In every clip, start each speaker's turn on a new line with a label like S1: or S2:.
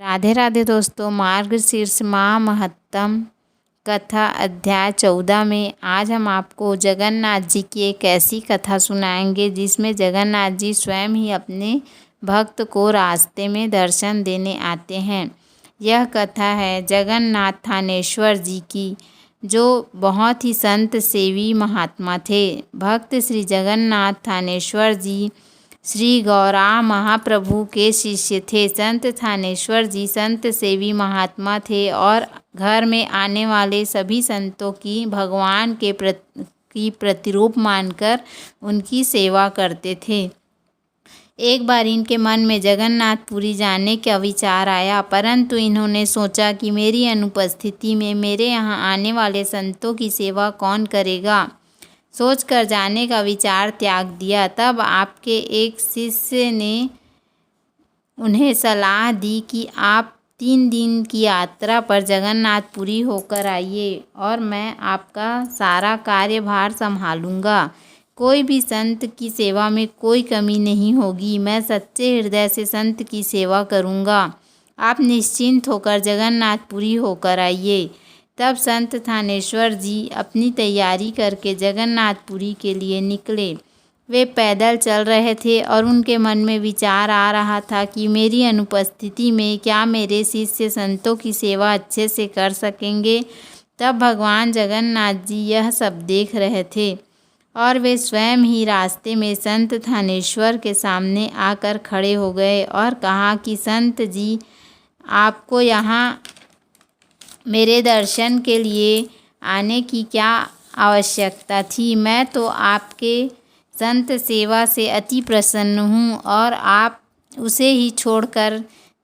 S1: राधे राधे दोस्तों, मार्गशीर्ष माह महत्तम कथा अध्याय 14 में आज हम आपको जगन्नाथ जी की एक ऐसी कथा सुनाएंगे जिसमें जगन्नाथ जी स्वयं ही अपने भक्त को रास्ते में दर्शन देने आते हैं। यह कथा है जगन्नाथ थानेश्वर जी की, जो बहुत ही संत सेवी महात्मा थे। भक्त श्री जगन्नाथ थानेश्वर जी श्री गौरा महाप्रभु के शिष्य थे। संत थानेश्वर जी संत सेवी महात्मा थे और घर में आने वाले सभी संतों की भगवान के प्रतिरूप मानकर उनकी सेवा करते थे। एक बार इनके मन में जगन्नाथपुरी जाने का विचार आया, परंतु इन्होंने सोचा कि मेरी अनुपस्थिति में मेरे यहाँ आने वाले संतों की सेवा कौन करेगा। सोचकर जाने का विचार त्याग दिया। तब आपके एक शिष्य ने उन्हें सलाह दी कि आप 3 दिन की यात्रा पर जगन्नाथपुरी होकर आइए और मैं आपका सारा कार्यभार संभालूंगा। कोई भी संत की सेवा में कोई कमी नहीं होगी। मैं सच्चे हृदय से संत की सेवा करूंगा। आप निश्चिंत होकर जगन्नाथपुरी होकर आइए। तब संत थानेश्वर जी अपनी तैयारी करके जगन्नाथपुरी के लिए निकले। वे पैदल चल रहे थे और उनके मन में विचार आ रहा था कि मेरी अनुपस्थिति में क्या मेरे शिष्य संतों की सेवा अच्छे से कर सकेंगे। तब भगवान जगन्नाथ जी यह सब देख रहे थे और वे स्वयं ही रास्ते में संत थानेश्वर के सामने आकर खड़े हो गए और कहा कि संत जी, आपको यहाँ मेरे दर्शन के लिए आने की क्या आवश्यकता थी। मैं तो आपके संत सेवा से अति प्रसन्न हूँ और आप उसे ही छोड़कर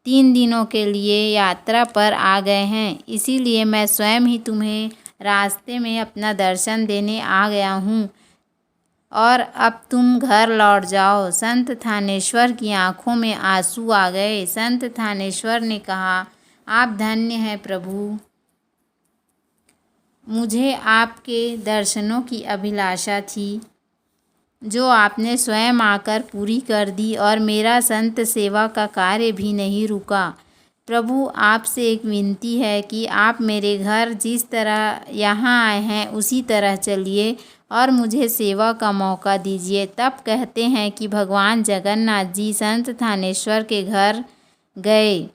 S1: 3 दिनों के लिए यात्रा पर आ गए हैं। इसीलिए मैं स्वयं ही तुम्हें रास्ते में अपना दर्शन देने आ गया हूँ और अब तुम घर लौट जाओ। संत थानेश्वर की आंखों में आंसू आ गए। संत थानेश्वर ने कहा, आप धन्य हैं प्रभु, मुझे आपके दर्शनों की अभिलाषा थी जो आपने स्वयं आकर पूरी कर दी और मेरा संत सेवा का कार्य भी नहीं रुका। प्रभु, आपसे एक विनती है कि आप मेरे घर जिस तरह यहाँ आए हैं उसी तरह चलिए और मुझे सेवा का मौका दीजिए। तब कहते हैं कि भगवान जगन्नाथ जी संत थानेश्वर के घर गए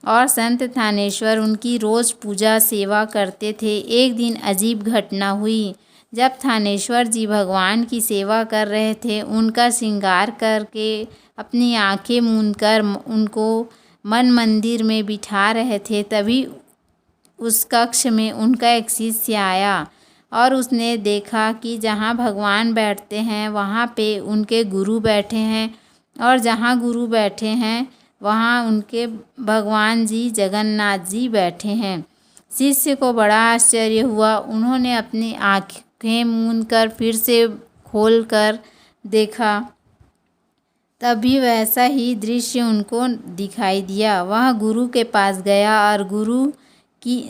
S1: और संत थानेश्वर उनकी रोज़ पूजा सेवा करते थे। एक दिन अजीब घटना हुई। जब थानेश्वर जी भगवान की सेवा कर रहे थे, उनका श्रृंगार करके अपनी आंखें मूंदकर उनको मन मंदिर में बिठा रहे थे, तभी उस कक्ष में उनका एक शिष्य आया और उसने देखा कि जहाँ भगवान बैठते हैं वहाँ पे उनके गुरु बैठे हैं और जहाँ गुरु बैठे हैं वहाँ उनके भगवान जी जगन्नाथ जी बैठे हैं। शिष्य को बड़ा आश्चर्य हुआ। उन्होंने अपनी आँखें मूंदकर फिर से खोलकर देखा, तभी वैसा ही दृश्य उनको दिखाई दिया। वह गुरु के पास गया और गुरु की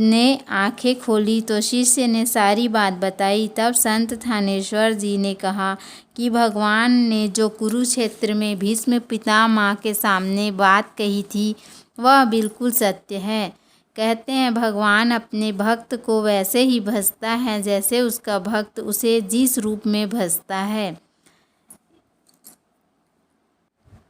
S1: ने आंखें खोली तो शिष्य ने सारी बात बताई। तब संत थानेश्वर जी ने कहा कि भगवान ने जो कुरुक्षेत्र में भीष्म पितामह के सामने बात कही थी वह बिल्कुल सत्य है। कहते हैं भगवान अपने भक्त को वैसे ही भजता है जैसे उसका भक्त उसे जिस रूप में भजता है।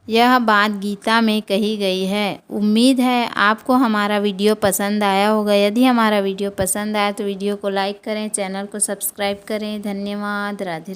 S1: यह बात गीता में कही गई है। उम्मीद है आपको हमारा वीडियो पसंद आया होगा। यदि हमारा वीडियो पसंद आया तो वीडियो को लाइक करें, चैनल को सब्सक्राइब करें। धन्यवाद। राधे राधे।